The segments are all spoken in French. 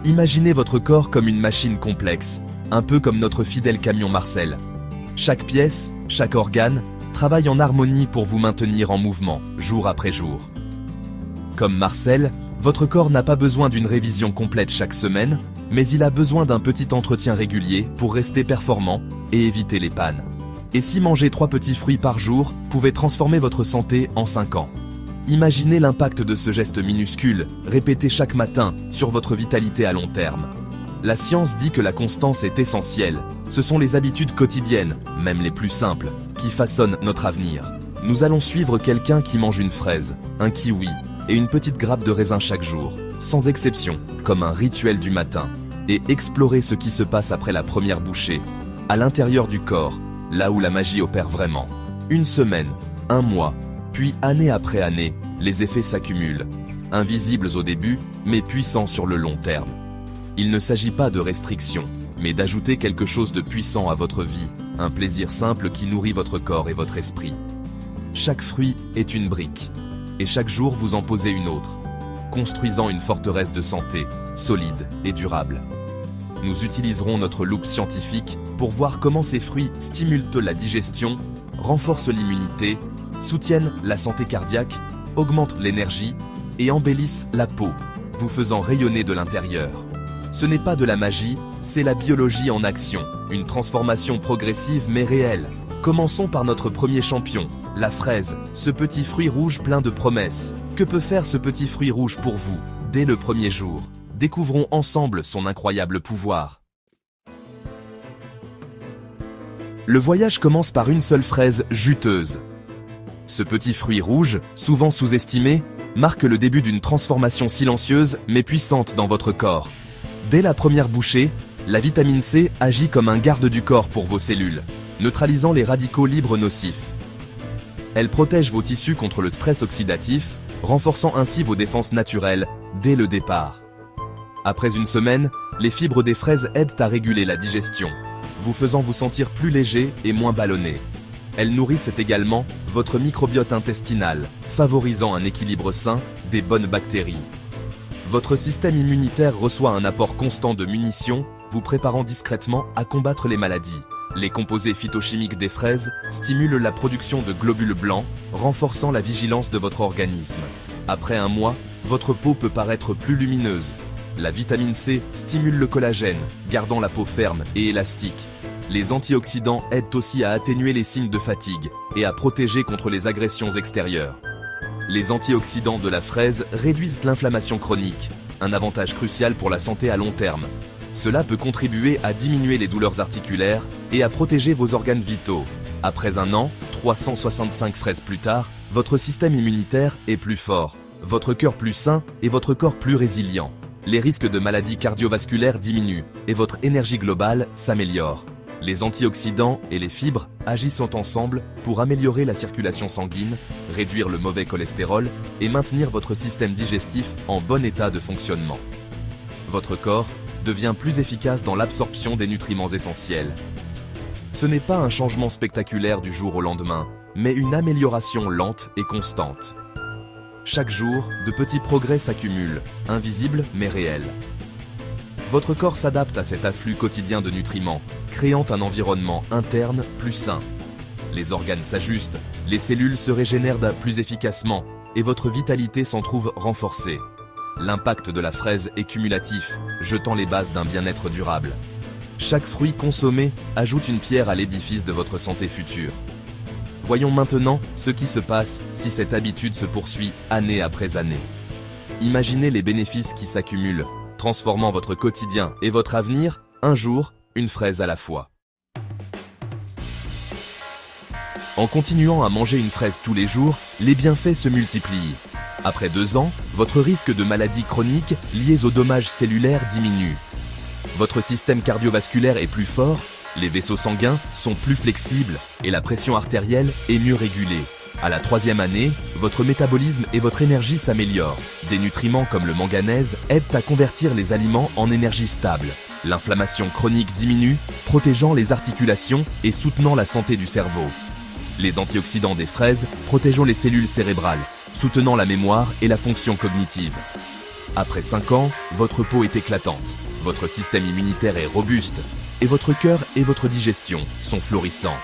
Imaginez votre corps comme une machine complexe, un peu comme notre fidèle camion Marcel. Chaque pièce, chaque organe, travaille en harmonie pour vous maintenir en mouvement, jour après jour. Comme Marcel, votre corps n'a pas besoin d'une révision complète chaque semaine, mais il a besoin d'un petit entretien régulier pour rester performant et éviter les pannes. Et si manger 3 petits fruits par jour pouvait transformer votre santé en 5 ans? Imaginez l'impact de ce geste minuscule, répété chaque matin, sur votre vitalité à long terme. La science dit que la constance est essentielle. Ce sont les habitudes quotidiennes, même les plus simples, qui façonnent notre avenir. Nous allons suivre quelqu'un qui mange une fraise, un kiwi et une petite grappe de raisin chaque jour, sans exception, comme un rituel du matin, et explorer ce qui se passe après la première bouchée, à l'intérieur du corps, là où la magie opère vraiment. Une semaine, un mois, puis année après année, les effets s'accumulent, invisibles au début, mais puissants sur le long terme. Il ne s'agit pas de restriction, mais d'ajouter quelque chose de puissant à votre vie, un plaisir simple qui nourrit votre corps et votre esprit. Chaque fruit est une brique, et chaque jour vous en posez une autre, construisant une forteresse de santé, solide et durable. Nous utiliserons notre loupe scientifique pour voir comment ces fruits stimulent la digestion, renforcent l'immunité, soutiennent la santé cardiaque, augmentent l'énergie et embellissent la peau, vous faisant rayonner de l'intérieur. Ce n'est pas de la magie, c'est la biologie en action, une transformation progressive mais réelle. Commençons par notre premier champion, la fraise, ce petit fruit rouge plein de promesses. Que peut faire ce petit fruit rouge pour vous, dès le premier jour? Découvrons ensemble son incroyable pouvoir. Le voyage commence par une seule fraise juteuse. Ce petit fruit rouge, souvent sous-estimé, marque le début d'une transformation silencieuse mais puissante dans votre corps. Dès la première bouchée, la vitamine C agit comme un garde du corps pour vos cellules, neutralisant les radicaux libres nocifs. Elle protège vos tissus contre le stress oxydatif, renforçant ainsi vos défenses naturelles dès le départ. Après une semaine, les fibres des fraises aident à réguler la digestion, vous faisant vous sentir plus léger et moins ballonné. Elles nourrissent également votre microbiote intestinal, favorisant un équilibre sain des bonnes bactéries. Votre système immunitaire reçoit un apport constant de munitions, vous préparant discrètement à combattre les maladies. Les composés phytochimiques des fraises stimulent la production de globules blancs, renforçant la vigilance de votre organisme. Après un mois, votre peau peut paraître plus lumineuse. La vitamine C stimule le collagène, gardant la peau ferme et élastique. Les antioxydants aident aussi à atténuer les signes de fatigue et à protéger contre les agressions extérieures. Les antioxydants de la fraise réduisent l'inflammation chronique, un avantage crucial pour la santé à long terme. Cela peut contribuer à diminuer les douleurs articulaires et à protéger vos organes vitaux. Après un an, 365 fraises plus tard, votre système immunitaire est plus fort, votre cœur plus sain et votre corps plus résilient. Les risques de maladies cardiovasculaires diminuent et votre énergie globale s'améliore. Les antioxydants et les fibres agissent ensemble pour améliorer la circulation sanguine, réduire le mauvais cholestérol et maintenir votre système digestif en bon état de fonctionnement. Votre corps devient plus efficace dans l'absorption des nutriments essentiels. Ce n'est pas un changement spectaculaire du jour au lendemain, mais une amélioration lente et constante. Chaque jour, de petits progrès s'accumulent, invisibles mais réels. Votre corps s'adapte à cet afflux quotidien de nutriments, créant un environnement interne plus sain. Les organes s'ajustent, les cellules se régénèrent plus efficacement et votre vitalité s'en trouve renforcée. L'impact de la fraise est cumulatif, jetant les bases d'un bien-être durable. Chaque fruit consommé ajoute une pierre à l'édifice de votre santé future. Voyons maintenant ce qui se passe si cette habitude se poursuit année après année. Imaginez les bénéfices qui s'accumulent, transformant votre quotidien et votre avenir, un jour, une fraise à la fois. En continuant à manger une fraise tous les jours, les bienfaits se multiplient. Après 2 ans, votre risque de maladies chroniques liées aux dommages cellulaires diminue. Votre système cardiovasculaire est plus fort, les vaisseaux sanguins sont plus flexibles et la pression artérielle est mieux régulée. À la 3e année, votre métabolisme et votre énergie s'améliorent. Des nutriments comme le manganèse aident à convertir les aliments en énergie stable. L'inflammation chronique diminue, protégeant les articulations et soutenant la santé du cerveau. Les antioxydants des fraises protègent les cellules cérébrales, soutenant la mémoire et la fonction cognitive. Après 5 ans, votre peau est éclatante, votre système immunitaire est robuste, et votre cœur et votre digestion sont florissants.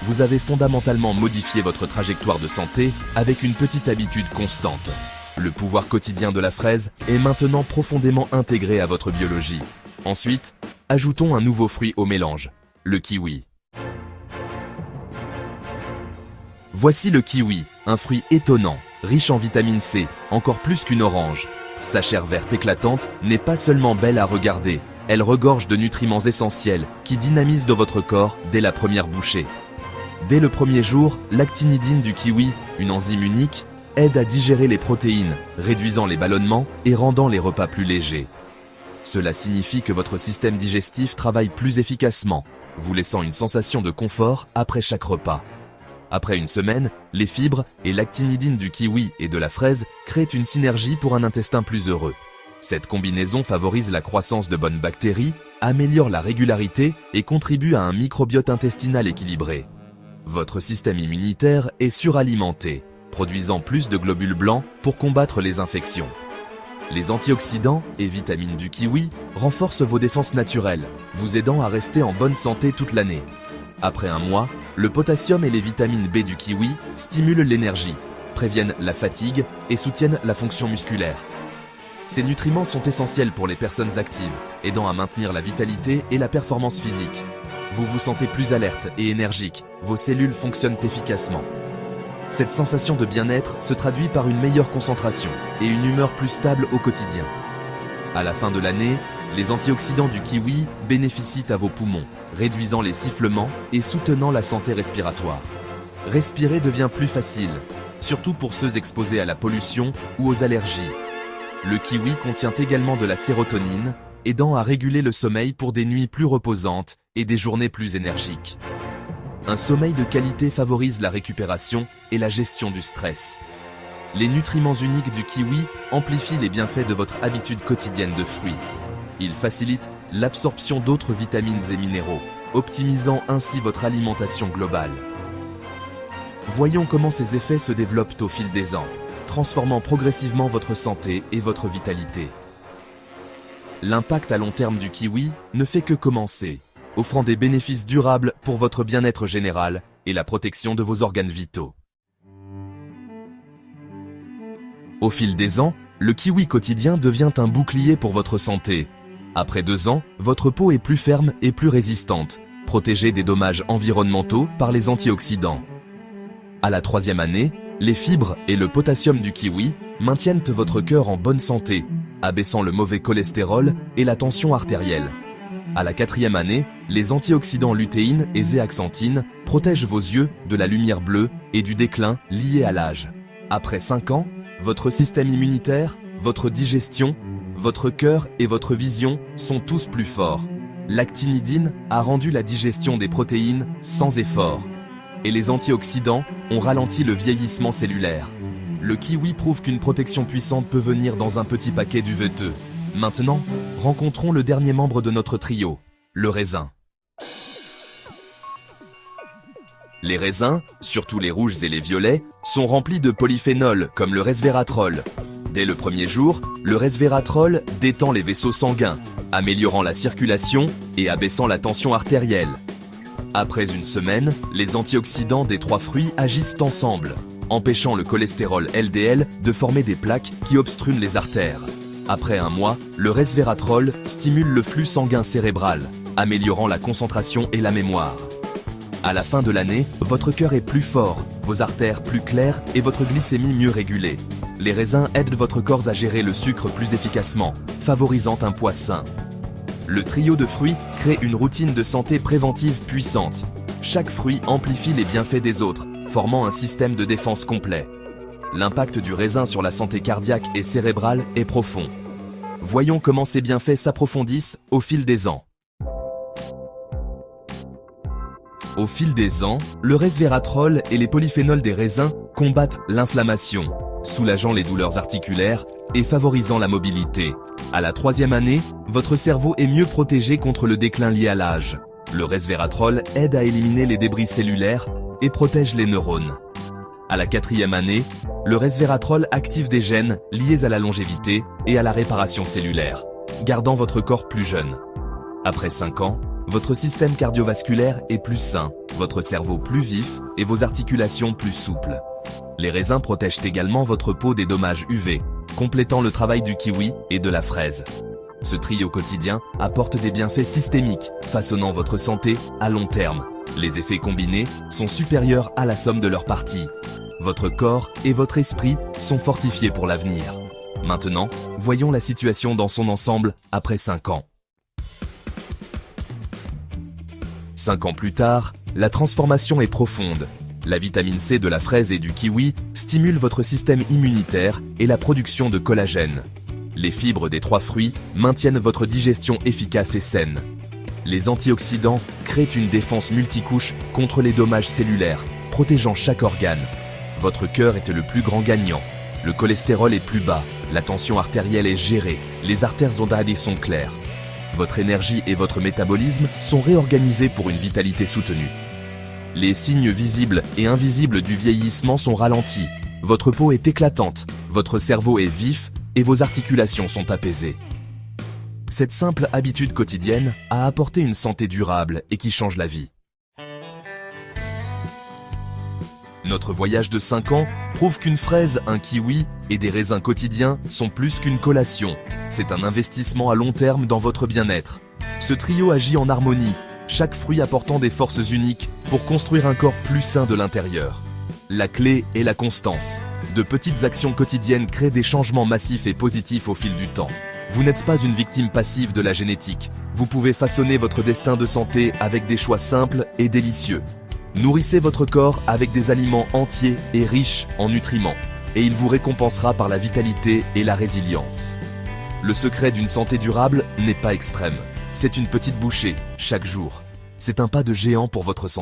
Vous avez fondamentalement modifié votre trajectoire de santé avec une petite habitude constante. Le pouvoir quotidien de la fraise est maintenant profondément intégré à votre biologie. Ensuite, ajoutons un nouveau fruit au mélange, le kiwi. Voici le kiwi, un fruit étonnant, riche en vitamine C, encore plus qu'une orange. Sa chair verte éclatante n'est pas seulement belle à regarder, elle regorge de nutriments essentiels qui dynamisent dans votre corps dès la première bouchée. Dès le premier jour, l'actinidine du kiwi, une enzyme unique, aide à digérer les protéines, réduisant les ballonnements et rendant les repas plus légers. Cela signifie que votre système digestif travaille plus efficacement, vous laissant une sensation de confort après chaque repas. Après une semaine, les fibres et l'actinidine du kiwi et de la fraise créent une synergie pour un intestin plus heureux. Cette combinaison favorise la croissance de bonnes bactéries, améliore la régularité et contribue à un microbiote intestinal équilibré. Votre système immunitaire est suralimenté, produisant plus de globules blancs pour combattre les infections. Les antioxydants et vitamines du kiwi renforcent vos défenses naturelles, vous aidant à rester en bonne santé toute l'année. Après un mois, le potassium et les vitamines B du kiwi stimulent l'énergie, préviennent la fatigue et soutiennent la fonction musculaire. Ces nutriments sont essentiels pour les personnes actives, aidant à maintenir la vitalité et la performance physique. Vous vous sentez plus alerte et énergique, vos cellules fonctionnent efficacement. Cette sensation de bien-être se traduit par une meilleure concentration et une humeur plus stable au quotidien. À la fin de l'année, les antioxydants du kiwi bénéficient à vos poumons, réduisant les sifflements et soutenant la santé respiratoire. Respirer devient plus facile, surtout pour ceux exposés à la pollution ou aux allergies. Le kiwi contient également de la sérotonine, aidant à réguler le sommeil pour des nuits plus reposantes et des journées plus énergiques. Un sommeil de qualité favorise la récupération et la gestion du stress. Les nutriments uniques du kiwi amplifient les bienfaits de votre habitude quotidienne de fruits. Ils facilitent l'absorption d'autres vitamines et minéraux, optimisant ainsi votre alimentation globale. Voyons comment ces effets se développent au fil des ans, transformant progressivement votre santé et votre vitalité. L'impact à long terme du kiwi ne fait que commencer, offrant des bénéfices durables pour votre bien-être général et la protection de vos organes vitaux. Au fil des ans, le kiwi quotidien devient un bouclier pour votre santé. Après 2 ans, votre peau est plus ferme et plus résistante, protégée des dommages environnementaux par les antioxydants. À la 3e année, les fibres et le potassium du kiwi maintiennent votre cœur en bonne santé, abaissant le mauvais cholestérol et la tension artérielle. À la 4e année, les antioxydants lutéine et zéaxanthine protègent vos yeux de la lumière bleue et du déclin lié à l'âge. Après 5 ans, votre système immunitaire, votre digestion, votre cœur et votre vision sont tous plus forts. L'actinidine a rendu la digestion des protéines sans effort. Et les antioxydants ont ralenti le vieillissement cellulaire. Le kiwi prouve qu'une protection puissante peut venir dans un petit paquet duveteux. Maintenant, rencontrons le dernier membre de notre trio, le raisin. Les raisins, surtout les rouges et les violets, sont remplis de polyphénols comme le resveratrol. Dès le premier jour, le resveratrol détend les vaisseaux sanguins, améliorant la circulation et abaissant la tension artérielle. Après une semaine, les antioxydants des 3 fruits agissent ensemble, empêchant le cholestérol LDL de former des plaques qui obstruent les artères. Après un mois, le resveratrol stimule le flux sanguin cérébral, améliorant la concentration et la mémoire. À la fin de l'année, votre cœur est plus fort, vos artères plus claires et votre glycémie mieux régulée. Les raisins aident votre corps à gérer le sucre plus efficacement, favorisant un poids sain. Le trio de fruits crée une routine de santé préventive puissante. Chaque fruit amplifie les bienfaits des autres, formant un système de défense complet. L'impact du raisin sur la santé cardiaque et cérébrale est profond. Voyons comment ces bienfaits s'approfondissent au fil des ans. Au fil des ans, le resveratrol et les polyphénols des raisins combattent l'inflammation, soulageant les douleurs articulaires et favorisant la mobilité. À la 3e année, votre cerveau est mieux protégé contre le déclin lié à l'âge. Le resveratrol aide à éliminer les débris cellulaires et protège les neurones. À la 4e année, le resveratrol active des gènes liés à la longévité et à la réparation cellulaire, gardant votre corps plus jeune. Après 5 ans, votre système cardiovasculaire est plus sain, votre cerveau plus vif et vos articulations plus souples. Les raisins protègent également votre peau des dommages UV, complétant le travail du kiwi et de la fraise. Ce trio quotidien apporte des bienfaits systémiques, façonnant votre santé à long terme. Les effets combinés sont supérieurs à la somme de leurs parties. Votre corps et votre esprit sont fortifiés pour l'avenir. Maintenant, voyons la situation dans son ensemble après 5 ans. 5 ans plus tard, la transformation est profonde. La vitamine C de la fraise et du kiwi stimule votre système immunitaire et la production de collagène. Les fibres des 3 fruits maintiennent votre digestion efficace et saine. Les antioxydants créent une défense multicouche contre les dommages cellulaires, protégeant chaque organe. Votre cœur est le plus grand gagnant. Le cholestérol est plus bas, la tension artérielle est gérée, les artères ondulées sont claires. Votre énergie et votre métabolisme sont réorganisés pour une vitalité soutenue. Les signes visibles et invisibles du vieillissement sont ralentis. Votre peau est éclatante, votre cerveau est vif et vos articulations sont apaisées. Cette simple habitude quotidienne a apporté une santé durable et qui change la vie. Notre voyage de 5 ans prouve qu'une fraise, un kiwi et des raisins quotidiens sont plus qu'une collation. C'est un investissement à long terme dans votre bien-être. Ce trio agit en harmonie, chaque fruit apportant des forces uniques pour construire un corps plus sain de l'intérieur. La clé est la constance. De petites actions quotidiennes créent des changements massifs et positifs au fil du temps. Vous n'êtes pas une victime passive de la génétique. Vous pouvez façonner votre destin de santé avec des choix simples et délicieux. Nourrissez votre corps avec des aliments entiers et riches en nutriments, et il vous récompensera par la vitalité et la résilience. Le secret d'une santé durable n'est pas extrême. C'est une petite bouchée, chaque jour. C'est un pas de géant pour votre santé.